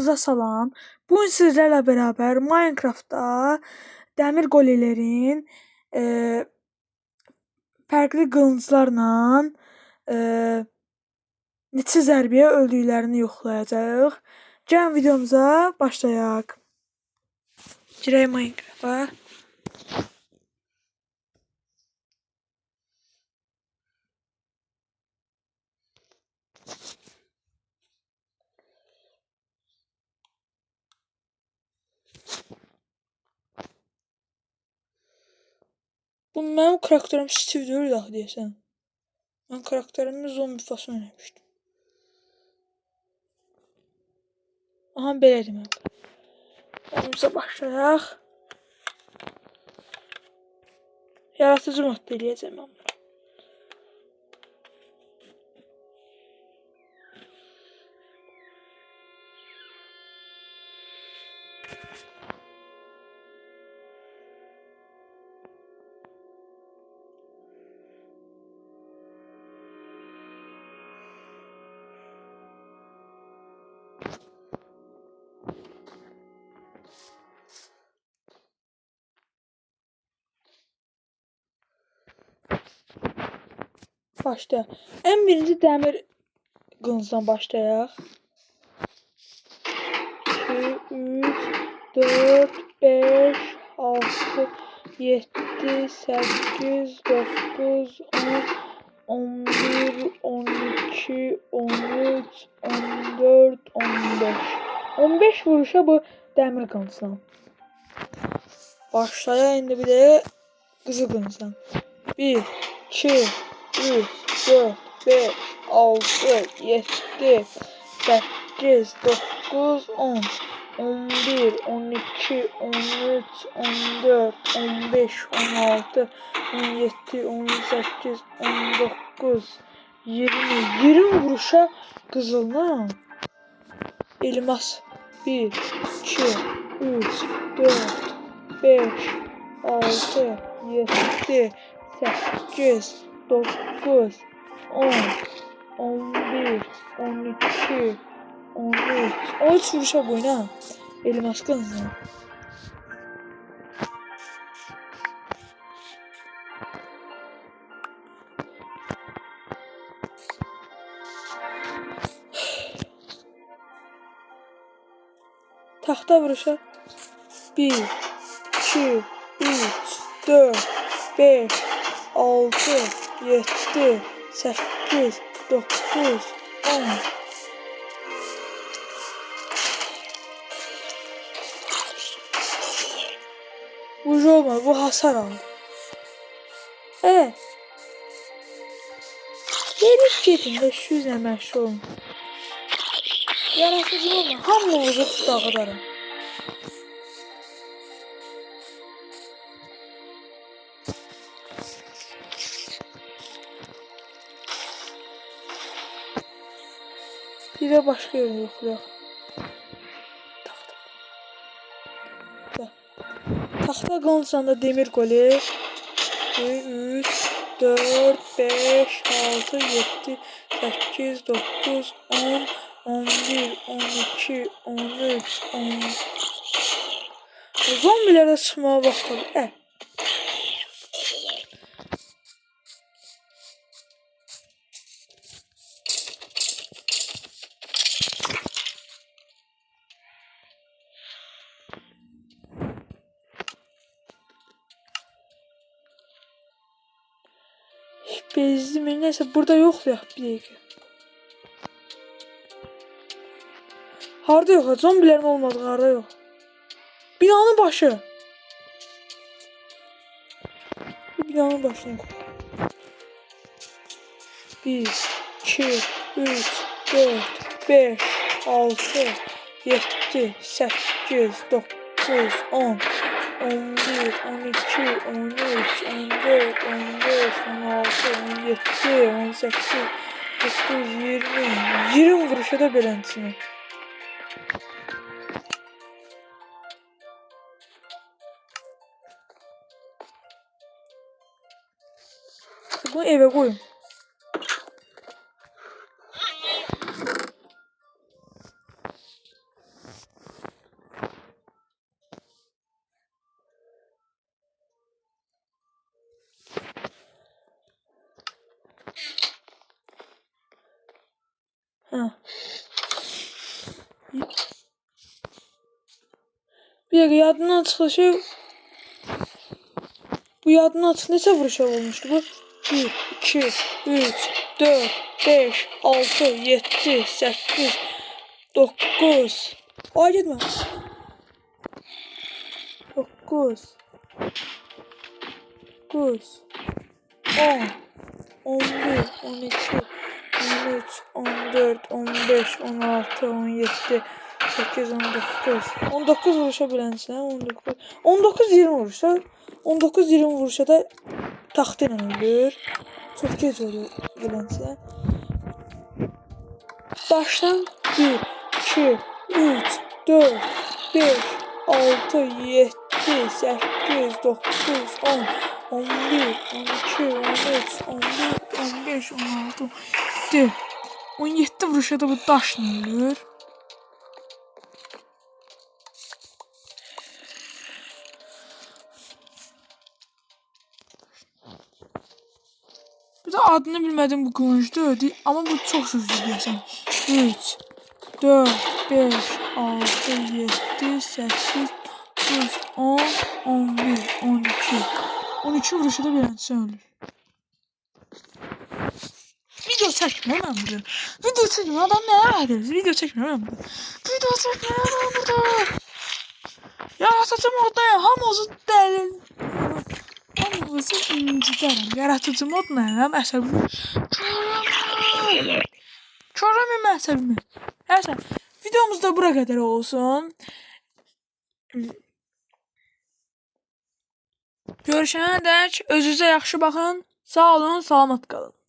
Kanalımıza salam. Bugün sizlerle beraber Minecraft'ta demir golelerin farklı qılınclarla neçə zərbəyə öldüklərini yoxlayacağıq. Gəlin videomuza başlayaq. Girək Minecraft'a. Bu mənim karakterim Steve deyil daha deyəsən. Mən karakterimi zombi fason eləmişdim. Aha belə demək. Oyunumuza başlayaq. Yaratıcı modda eləyəcəm mən bunu. Başlayaq. Ən birinci dəmir qılıncdan başlayaq. 2, 3, 4, 5, 6, 7, 8, 9, 10, 11, 12, 13, 14, 15. 15 vuruşa bu dəmir qılıncdan. Başlayaq indi bir də qızıl qılıncdan. 1, 2, 3, 4, 5, 6, 7, 8, 9, 10, 11, 12, 13, 14, 15, 16, 17, 18, 19, 20 vuruşa qızılla elmas. 1, 2, 3, 4, 5, 6, 7, 8, 9, 10, 11, 12, 13. 13 vuruşa boyuna elmas qılıncdan. Taxta vuruşa 1, 2, 3, 4, 5, 6, 7, 8, 9, 10. Bu olmadı, bu hasar aldı. Gelip gedin 500 ilə məşğul olun. Yaratıcı olma, hamınızı dağıdarım. Bir də başqa yer yoxlayaq. Taxta qılıncla da demir golü. 3, 4, 5, 6, 7, 8, 9, 10, 11, 12, 13, 10. Zombilərə çıxmağa vaxtı. Bezdim. Neyse burada yoxlayaq bir dəqiqə. Harda yox? Zombilərin olmadığı harda yox. Binanın başı. Binanın başına qoy. 1, 2, 3, 4, 5, 6, 7, 8, 9, 10, 11, 12, 13, 14, 15, 16, 17, 18, 19, 20. 20 vuruşa da beləncini. Bunu evə qoyun. Hə. Bir dəqiqə yadımdan çıxışı. Bu yadımdan çıx neçə vuruşa olmuşdu bu? 1, 2, 3, 4, 5, 6, 7, 8, 9. Ay getmə. 9, 9, 10, 11, 12, 13, 14, 15, 16, 17, 8, 19. 19 vuruşa bilənsən, 19. 19 20 vuruşa. 19 20 vuruşa da taxtı ilə ölür. Çox gec olur bilənsən. Daşdan 1, 2, 3, 4, 5, 6, 7, 8, 9, 10, 11, 12, 13, 14, 15, 16, 17. 17 vuruşa da bu daşla ölür. Bir de adını bilmədim bu qılıncdır. Amma bu çox güclü deyəsən. 3, 4, 5, 6, 7, 8, 9, 10, 11, 12. 12 vuruşu da beləncə ölür. Video çəkmirəm mən burada. Video çəkmirəm. Adam nə edir? Video çəkmirəm mən burada. Video çəkmirəm mən burada. Yaratıcı moddayım. Hamımızı dəlil. Hamımızı incidərəm. Yaratıcı moddayım. Əsəbimi. Körəmim əsəbimi. Nəysə. Videomuz da bura qədər olsun. Görüşənə dək özünüzə yaxşı baxın. Sağ olun, salamat qalın.